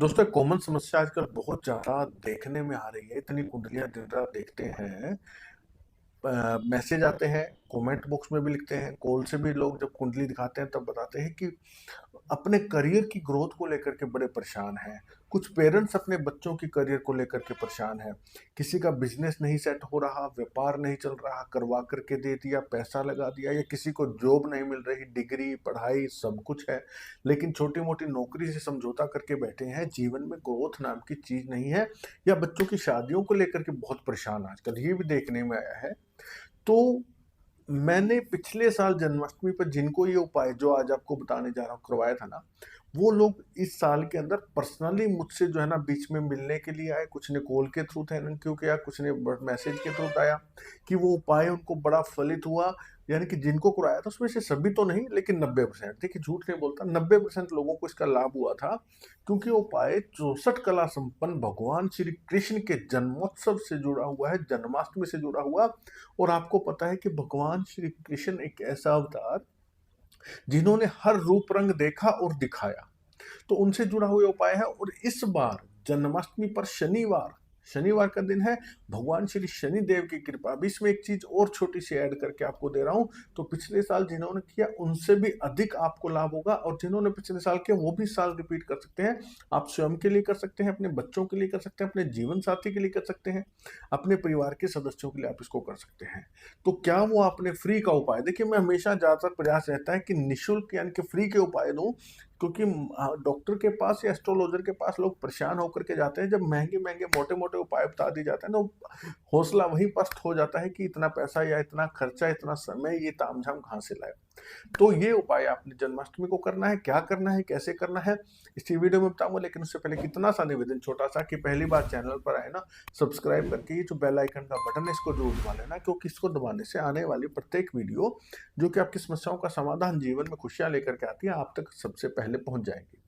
दोस्तों, एक कॉमन समस्या आजकल बहुत ज़्यादा देखने में आ रही है। इतनी कुंडलियाँ दिन रात देखते हैं, मैसेज आते हैं, कमेंट बॉक्स में भी लिखते हैं, कॉल से भी लोग जब कुंडली दिखाते हैं तब बताते हैं कि अपने करियर की ग्रोथ को लेकर के बड़े परेशान हैं। कुछ पेरेंट्स अपने बच्चों की करियर को लेकर के परेशान हैं। किसी का बिज़नेस नहीं सेट हो रहा, व्यापार नहीं चल रहा, करवा कर के दे दिया, पैसा लगा दिया, या किसी को जॉब नहीं मिल रही, डिग्री, पढ़ाई सब कुछ है, लेकिन छोटी-मोटी नौकरी से समझौता करके बैठे हैं। जीवन में ग्रोथ नाम की चीज़ नहीं है, या बच्चों की शादियों को लेकर के बहुत परेशान आजकल ये भी देखने में आया है। तो मैंने पिछले साल जन्माष्टमी पर जिनको ये उपाय जो आज आपको बताने जा रहा हूँ करवाया था ना, वो लोग इस साल के अंदर पर्सनली मुझसे जो है ना बीच में मिलने के लिए आए। कुछ ने कॉल के थ्रू थैंक यू किया, कुछ ने मैसेज के थ्रू बताया कि वो उपाय उनको बड़ा फलित हुआ। यानी कि जिनको कराया था उसमें से सभी तो नहीं, लेकिन 90%, देखिए झूठ नहीं बोलता, 90% लोगों को इसका लाभ हुआ था। क्योंकि वो उपाय 64 कला संपन्न भगवान श्री कृष्ण के जन्मोत्सव से जुड़ा हुआ है, जन्माष्टमी से जुड़ा हुआ। और आपको पता है कि भगवान श्री कृष्ण एक ऐसा अवतार जिन्होंने हर रूप रंग देखा और दिखाया, तो उनसे जुड़ा हुआ उपाय है। और इस बार जन्माष्टमी पर शनिवार शनिवार का दिन है। भगवान श्री शनि देव की कृपा। अभी इसमें एक चीज और छोटी सी ऐड करके आपको दे रहा हूं। तो पिछले साल जिन्होंने किया उनसे भी अधिक आपको लाभ होगा, और जिन्होंने पिछले साल किया वो भी साल रिपीट कर सकते हैं। आप स्वयं के लिए कर सकते हैं, अपने बच्चों के लिए कर सकते हैं, अपने जीवन साथी के लिए कर सकते हैं, अपने परिवार के सदस्यों के लिए आप इसको कर सकते हैं। तो क्या वो आपने फ्री का उपाय, देखिए मैं हमेशा ज्यादातर प्रयास रहता है कि निःशुल्क यानी कि फ्री के उपाय दूं। क्योंकि डॉक्टर के पास या एस्ट्रोलॉजर के पास लोग परेशान होकर के जाते हैं। जब महंगे-महंगे, मोटे-मोटे उपाय बता दिए जाते हैं ना, तो हौसला वहीं पस्त हो जाता है कि इतना पैसा या इतना खर्चा, इतना समय, ये तामझाम कहाँ से लाए। तो ये उपाय आपने जन्माष्टमी को करना है। क्या करना है, कैसे करना है, इसी वीडियो में बताऊंगा। लेकिन उससे पहले कितना सा निवेदन छोटा सा कि पहली बार चैनल पर आए ना, सब्सक्राइब करके ये जो बेल आइकन का बटन है इसको जरूर दबा लेना, क्योंकि इसको दबाने से आने वाली प्रत्येक वीडियो जो कि आपकी समस्याओं का समाधान, जीवन में खुशियां लेकर के आती है, आप तक सबसे पहले पहुंच जाएंगी।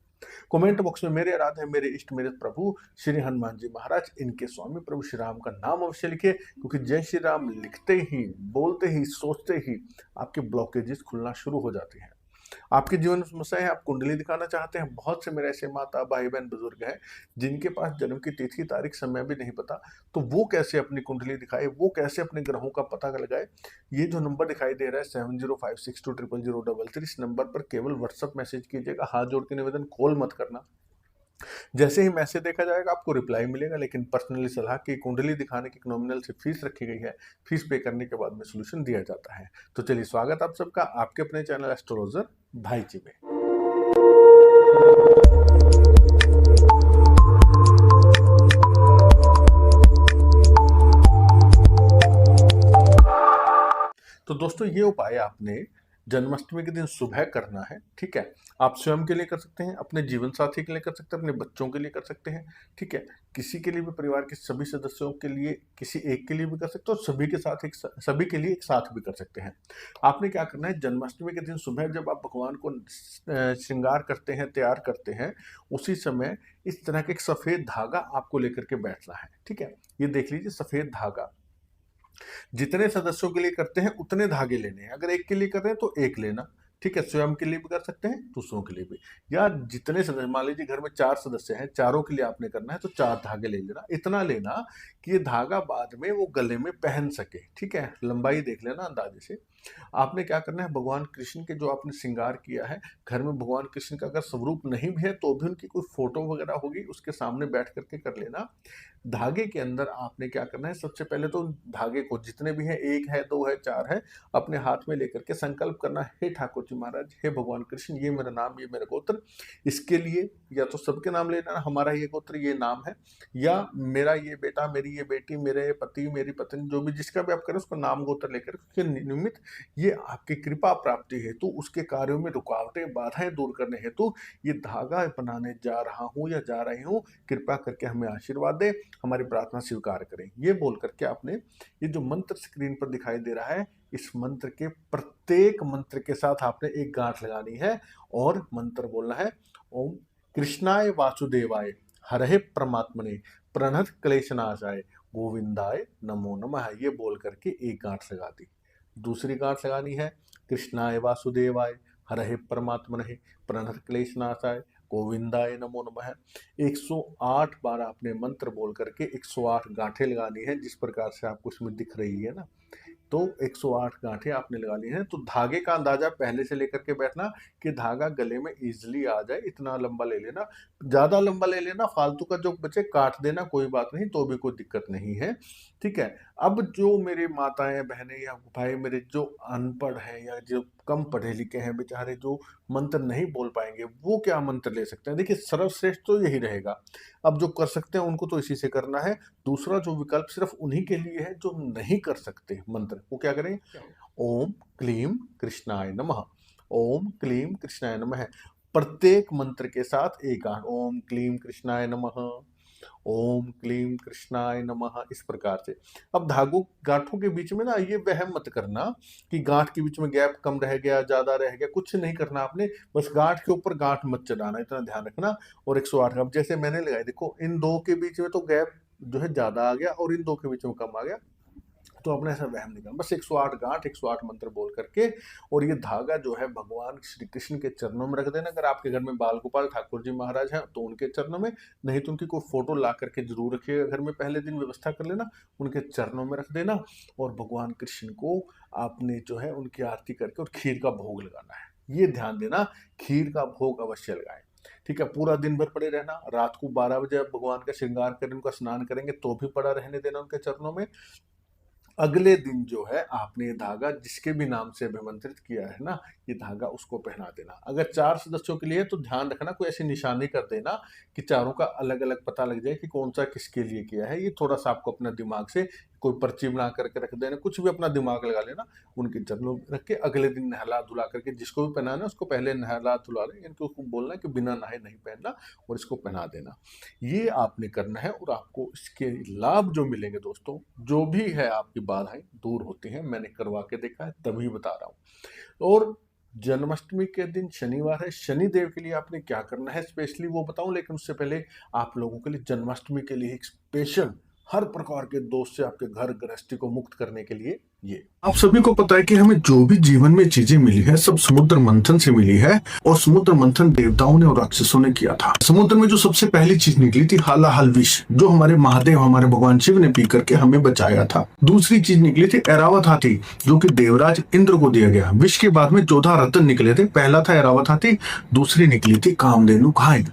कमेंट बॉक्स में मेरे आराध्य है, मेरे इष्ट, मेरे प्रभु श्री हनुमान जी महाराज, इनके स्वामी प्रभु श्री राम का नाम अवश्य लिखिए। क्योंकि जय श्री राम लिखते ही, बोलते ही, सोचते ही आपके ब्लॉकेजेस खुलना शुरू हो जाते हैं। आपके जीवन में समस्या है, आप कुंडली दिखाना चाहते हैं। बहुत से मेरे ऐसे माता, भाई, बहन, बुजुर्ग हैं जिनके पास जन्म की तिथि, तारीख, समय भी नहीं पता। तो वो कैसे अपनी कुंडली दिखाए, वो कैसे अपने ग्रहों का पता लगाए। ये जो नंबर दिखाई दे रहा है 7056200033, इस नंबर पर केवल व्हाट्सएप मैसेज कीजिएगा। हाथ जोड़ के निवेदन, कॉल मत करना। जैसे ही मैसेज देखा जाएगा आपको रिप्लाई मिलेगा, लेकिन पर्सनली सलाह की कुंडली दिखाने की एक नॉमिनल सी फीस रखी गई है। फीस पे करने के बाद में सोल्यूशन दिया जाता है। तो चलिए, स्वागत आप सबका आपके अपने चैनल एस्ट्रोलॉजर भाई जी में। तो दोस्तों, ये उपाय आपने जन्माष्टमी के दिन सुबह करना है। ठीक है, आप स्वयं के लिए कर सकते हैं, अपने जीवन साथी के लिए कर सकते हैं, अपने बच्चों के लिए कर सकते हैं। ठीक है, किसी के लिए भी, परिवार के सभी सदस्यों के लिए, किसी एक के लिए भी कर सकते हैं, और सभी के साथ सभी के लिए एक साथ भी कर सकते हैं। आपने क्या करना है, जन्माष्टमी के दिन सुबह जब आप भगवान को श्रृंगार करते हैं, तैयार करते हैं, उसी समय इस तरह के एक सफेद धागा आपको लेकर के बैठना है। ठीक है, ये देख लीजिए, सफेद धागा जितने सदस्यों के लिए करते हैं उतने धागे लेने हैं। अगर एक के लिए कर रहे हैं तो एक लेना। ठीक है, स्वयं के लिए भी कर सकते हैं, दूसरों के लिए भी। या जितने सदस्य, मान लीजिए घर में 4 सदस्य हैं, चारों के लिए आपने करना है, तो 4 धागे ले लेना। इतना लेना कि ये धागा बाद में वो गले में पहन सके। ठीक है, लंबाई देख लेना अंदाजे से। आपने क्या करना है, भगवान कृष्ण के जो आपने श्रृंगार किया है, घर में भगवान कृष्ण का अगर स्वरूप नहीं भी है तो भी उनकी कोई फोटो वगैरह होगी, उसके सामने बैठ करके कर लेना। धागे के अंदर आपने क्या करना है, सबसे पहले तो धागे को, जितने भी हैं, 1 है, 2 है, 4 है, अपने हाथ में लेकर के संकल्प करना, हे ठाकुर जी महाराज, हे भगवान कृष्ण, ये मेरा नाम, ये मेरा गोत्र। इसके लिए या तो सबके नाम लेना, हमारा ये गोत्र, ये नाम है, या मेरा ये बेटा, मेरी ये बेटी, मेरे पति, मेरी पत्नी, जो भी जिसका भी आप करें उसको नाम गोत्र लेकर उसके निमित्त ये आपकी कृपा प्राप्ति हेतु, उसके कार्यों में रुकावटें, बाधाएं दूर करने हेतु ये धागा बनाने जा रहा हूं या जा रही हूं। कृपा करके हमें आशीर्वाद दे, हमारी प्रार्थना स्वीकार करें। ये बोल करके आपने ये जो मंत्र स्क्रीन पर दिखाई दे रहा है, इस मंत्र के प्रत्येक मंत्र के साथ आपने एक गांठ लगानी है और मंत्र बोलना है, ओम कृष्णाय वासुदेवाय हरहे परमात्मने प्रणत क्लेशनाशाय गोविंदाय नमो नमः। ये बोल करके एक गांठ लगा दी। दूसरी गांठ लगानी है, कृष्णाय वासुदेवाय हरहे परमात्मने प्रणत क्लेशनाशाय गोविंदाय नमो नमः। 108 बार आपने मंत्र बोल करके 108 गांठें लगानी है, जिस प्रकार से आपको इसमें दिख रही है ना, तो 108 गांठें आपने लगा ली हैं। तो धागे का अंदाजा पहले से लेकर के बैठना कि धागा गले में इजीली आ जाए, इतना लंबा ले लेना, ज्यादा लंबा ले लेना, फालतू का जो बचे काट देना, कोई बात नहीं, तो भी कोई दिक्कत नहीं है, ठीक है। अब जो मेरे माताएं बहनें या भाई मेरे जो अनपढ़ हैं या जो कम पढ़े लिखे हैं बेचारे, जो मंत्र नहीं बोल पाएंगे, वो क्या मंत्र ले सकते हैं? देखिए सर्वश्रेष्ठ तो यही रहेगा। अब जो कर सकते हैं उनको तो इसी से करना है। दूसरा जो विकल्प सिर्फ उन्हीं के लिए है जो नहीं कर सकते मंत्र, वो क्या करें? ओम क्लीम कृष्णाय नमः, ओम क्लीम कृष्णाय नमः। प्रत्येक मंत्र के साथ एक गांठ, ओम क्लीम कृष्णाय नमः, ओम क्लीम कृष्णाय नमः, इस प्रकार से। अब धागों गांठों के बीच में ना ये वहम मत करना कि गांठ के बीच में गैप कम रह गया, ज्यादा रह गया, कुछ नहीं करना आपने, बस गांठ के ऊपर गांठ मत चढ़ाना, इतना ध्यान रखना। और 108 अब जैसे मैंने लगाई, देखो इन दो के बीच में तो गैप जो है ज्यादा आ गया और इन दो के बीच में कम आ गया, तो अपने ऐसा वहम नहीं करना, बस 108 गांठ 108 मंत्र बोल करके, और ये धागा जो है भगवान श्री कृष्ण के चरणों में रख देना। अगर आपके घर में बाल गोपाल ठाकुर जी महाराज हैं तो उनके चरणों में, नहीं तो उनकी कोई फोटो ला करके जरूर रखिएगा घर में, पहले दिन व्यवस्था कर लेना, उनके चरणों में रख देना। और भगवान कृष्ण को आपने जो है उनकी आरती करके और खीर का भोग लगाना है, ये ध्यान देना, खीर का भोग अवश्य लगाएं, ठीक है। पूरा दिन भर पड़े रहना, रात को 12 बजे आप भगवान का श्रृंगार करें, उनका स्नान करेंगे तो भी पड़ा रहने देना उनके चरणों में। अगले दिन जो है आपने ये धागा जिसके भी नाम से अभिमंत्रित किया है ना, ये धागा उसको पहना देना। अगर 4 सदस्यों के लिए तो ध्यान रखना कोई ऐसी निशानी कर देना कि चारों का अलग अलग पता लग जाए कि कौन सा किसके लिए किया है। ये थोड़ा सा आपको अपना दिमाग से कोई पर्ची बना करके रख देना, कुछ भी अपना दिमाग लगा लेना, उनके चरणों में रख के अगले दिन नहला धुला करके, जिसको भी पहनाना उसको पहले नहला धुला लें, इनको उसको बोलना कि बिना नहाए नहीं पहनना और इसको पहना देना। ये आपने करना है और आपको इसके लाभ जो मिलेंगे दोस्तों, जो भी है आपकी बाधाएं दूर होती हैं, मैंने करवा के देखा है तभी बता रहा हूँ। और जन्माष्टमी के दिन शनिवार है, शनिदेव के लिए आपने क्या करना है स्पेशली वो बताऊं, लेकिन उससे पहले आप लोगों के लिए जन्माष्टमी के लिए एक स्पेशल हर प्रकार के दोष से आपके घर गृहस्थी को मुक्त करने के लिए ये आप सभी को पता है कि हमें जो भी जीवन में चीजें मिली है सब समुद्र मंथन से मिली है, और समुद्र मंथन देवताओं ने और राक्षसों ने किया था। समुद्र में जो सबसे पहली चीज निकली थी हालाहल विष, जो हमारे महादेव हमारे भगवान शिव ने पी करके हमें बचाया था। दूसरी चीज निकली थी ऐरावत हाथी, जो कि देवराज इंद्र को दिया गया। विष के बाद में 14 रत्न निकले थे, पहला था ऐरावत हाथी, दूसरी निकली थी कामधेनु गाय।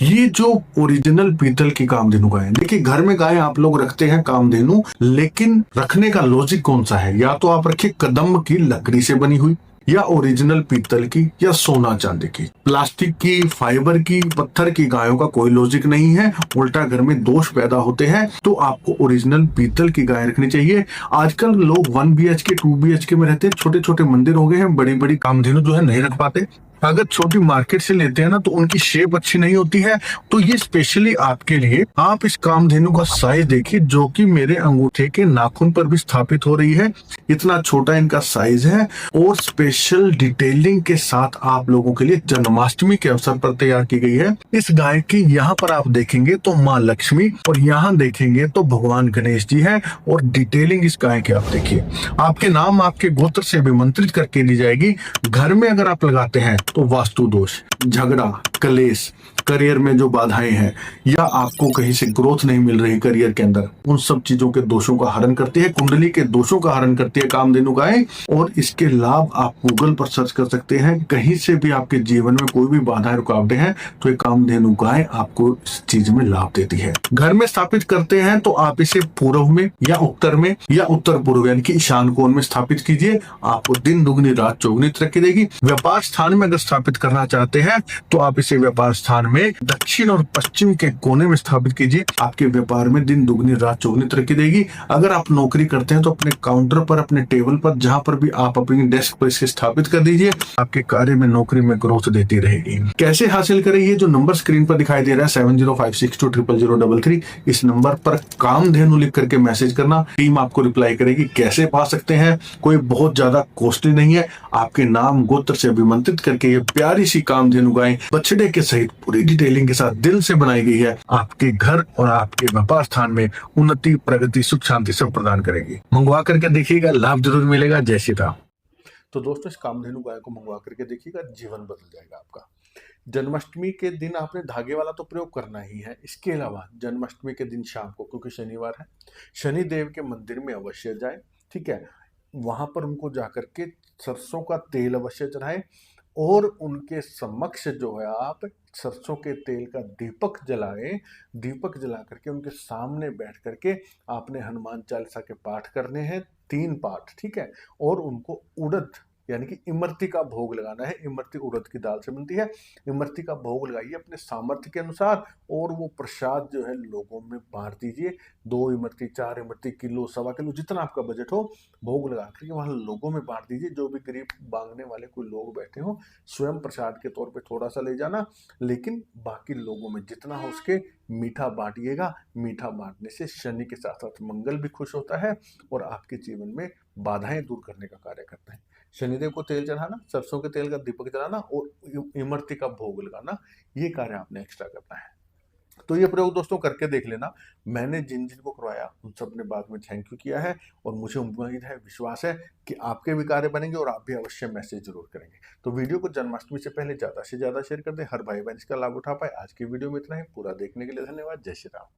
ये जो ओरिजिनल पीतल की कामधेनु गाय, देखिए घर में गाय आप लोग रखते हैं कामधेनु, लेकिन रखने का लॉजिक कौन सा है? या तो आप रखिए कदम्ब की लकड़ी से बनी हुई, या ओरिजिनल पीतल की, या सोना चांदी की। प्लास्टिक की, फाइबर की, पत्थर की गायों का कोई लॉजिक नहीं है, उल्टा घर में दोष पैदा होते हैं। तो आपको ओरिजिनल पीतल की गाय रखनी चाहिए। आजकल लोग 1 BHK 2 BHK में रहते हैं, छोटे छोटे मंदिर हो गए हैं, बड़ी बड़ी कामधेनु जो है नहीं रख पाते। अगर छोटी मार्केट से लेते हैं ना तो उनकी शेप अच्छी नहीं होती है, तो ये स्पेशली आपके लिए। आप इस कामधेनु का साइज देखिए, जो कि मेरे अंगूठे के नाखून पर भी स्थापित हो रही है, इतना छोटा इनका साइज है, और स्पेशल डिटेलिंग के साथ आप लोगों के लिए जन्माष्टमी के अवसर पर तैयार की गई है। इस गाय की यहाँ पर आप देखेंगे तो माँ लक्ष्मी, और यहाँ देखेंगे तो भगवान गणेश जी है, और डिटेलिंग इस गाय की आप देखिए। आपके नाम आपके गोत्र से अभिमंत्रित करके दी जाएगी। घर में अगर आप लगाते हैं तो वास्तु दोष, झगड़ा, कलेश, करियर में जो बाधाएं हैं, या आपको कहीं से ग्रोथ नहीं मिल रही करियर के अंदर, उन सब चीजों के दोषों का हरण करती है, कुंडली के दोषों का हरण करती है कामधेनु गाय। और इसके लाभ आप गूगल पर सर्च कर सकते हैं। कहीं से भी आपके जीवन में कोई भी बाधाएं रुकावटें हैं तो ये कामधेनु गाय आपको इस चीज में लाभ देती है। घर में स्थापित करते हैं तो आप इसे पूर्व में या उत्तर में या उत्तर पूर्व यानी कि ईशान कोण में स्थापित कीजिए, आपको दिन दुगनी रात चौगुनी तरक्की देगी। व्यापार स्थान में अगर स्थापित करना चाहते हैं तो आप इसे व्यापार स्थान में दक्षिण और पश्चिम के कोने में स्थापित कीजिए, आपके व्यापार में दिन दुगनी रात चौगुनी तरक्की देगी। अगर आप नौकरी करते हैं तो अपने काउंटर पर, अपने टेबल पर, जहां पर भी आप अपनी डेस्क पर इसे स्थापित कर दीजिए, आपके कार्य में, नौकरी में ग्रोथ देती रहेगी। कैसे हासिल करें? ये जो नंबर स्क्रीन पर दिखाई दे रहा है 7056200033, इस नंबर पर कामधेनु लिख करके मैसेज करना, टीम आपको रिप्लाई करेगी। कैसे पा सकते हैं? कोई बहुत ज्यादा कॉस्टली नहीं है, आपके नाम गोत्र से अभिमंत्रित करके ये प्यारी सी कामधेनु गाय बछड़े के सहित पूरी डिटेलिंग के साथ दिल से बनाई गई है, आपके घर और आपके व्यापार स्थान में उन्नति, प्रगति, सुख, शांति सब प्रदान करेगी। मंगवा करके देखिएगा, लाभ जरूर मिलेगा। जय श्री राम। तो दोस्तों इस कामधेनु गाय को मंगवा करके देखिएगा, जीवन बदल जाएगा आपका। जन्माष्टमी के दिन आपने धागे वाला तो प्रयोग करना ही है। इसके अलावा जन्माष्टमी के दिन शाम को, क्योंकि शनिवार है, शनिदेव के मंदिर में अवश्य जाए, ठीक है। वहां पर उनको जाकर के सरसों का तेल अवश्य चढ़ाएं और उनके समक्ष जो है आप सरसों के तेल का दीपक जलाएं। दीपक जला करके उनके सामने बैठ करके आपने हनुमान चालीसा के पाठ करने हैं, 3 पाठ, ठीक है। और उनको उड़द यानी कि इमरती का भोग लगाना है। इमरती उड़द की दाल से बनती है। इमरती का भोग लगाइए अपने सामर्थ्य के अनुसार और वो प्रसाद जो है लोगों में बांट दीजिए। 2 इमरती, 4 इमरती, किलो, सवा किलो, जितना आपका बजट हो, भोग लगा करके वहाँ लोगों में बांट दीजिए। जो भी गरीब मांगने वाले कोई लोग बैठे हों, स्वयं प्रसाद के तौर पे थोड़ा सा ले जाना, लेकिन बाकी लोगों में जितना हो उसके मीठा बांटिएगा। मीठा बांटने से शनि के साथ साथ मंगल भी खुश होता है और आपके जीवन में बाधाएं दूर करने का कार्य करता है। शनिदेव को तेल चढ़ाना, सरसों के तेल का दीपक जलाना और इमरती का भोग लगाना, ये कार्य आपने एक्स्ट्रा करना है। तो ये प्रयोग दोस्तों करके देख लेना। मैंने जिन जिनको करवाया उन सब ने बाद में थैंक यू किया है और मुझे उम्मीद है, विश्वास है कि आपके भी कार्य बनेंगे और आप भी अवश्य मैसेज जरूर करेंगे। तो वीडियो को जन्माष्टमी से पहले ज़्यादा से ज़्यादा शेयर कर दें, हर भाई बहन इसका लाभ उठा पाए। आज की वीडियो में इतना ही। पूरा देखने के लिए धन्यवाद। जय श्री राम।